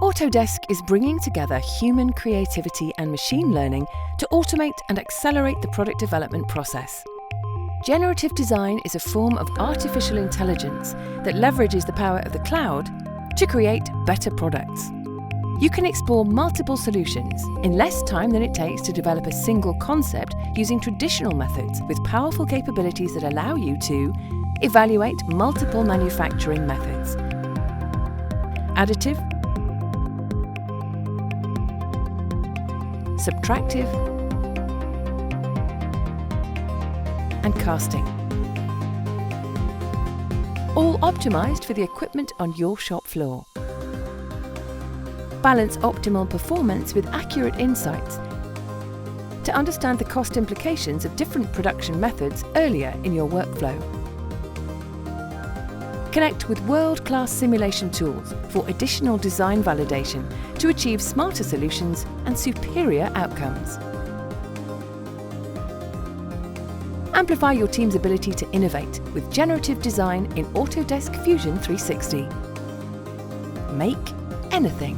Autodesk is bringing together human creativity and machine learning to automate and accelerate the product development process. Generative design is a form of artificial intelligence that leverages the power of the cloud to create better products. You can explore multiple solutions in less time than it takes to develop a single concept using traditional methods with powerful capabilities that allow you to evaluate multiple manufacturing methods, additive, subtractive, and casting. All optimized for the equipment on your shop floor. Balance optimal performance with accurate insights to understand the cost implications of different production methods earlier in your workflow. Connect with world-class simulation tools for additional design validation to achieve smarter solutions and superior outcomes. Amplify your team's ability to innovate with generative design in Autodesk Fusion 360. Make anything.